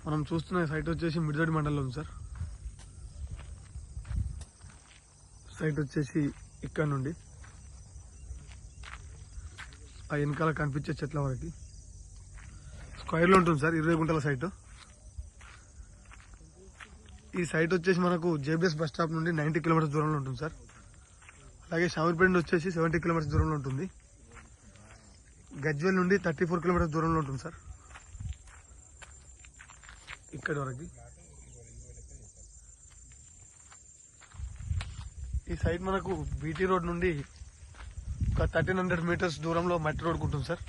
మనం చూస్తున్న సైట్ వచ్చేసి మిడ్దొడి మండలంలో ఉంది సార్. సైట్ వచ్చేసి ఇక్కడ నుండి ఆ వెనకాల కనిపించే చెట్ల వరకు స్క్వేర్లో ఉంటుంది సార్. 20 గుంటల సైట్. ఈ సైట్ వచ్చేసి మనకు జేబీఎస్ బస్ స్టాప్ నుండి 90 కిలోమీటర్స్ దూరంలో ఉంటుంది సార్. అలాగే షామీర్పేట వచ్చేసి 70 కిలోమీటర్స్ దూరంలో ఉంటుంది. గజ్వేల్ నుండి 34 కిలోమీటర్స్ దూరంలో ఉంటుంది సార్. ఇక్కడి వరకు ఈ సైట్ మనకు బీటీ రోడ్ నుండి ఒక 1300 మీటర్స్ దూరంలో మట్టి రోడ్ ఉంటుంది సార్.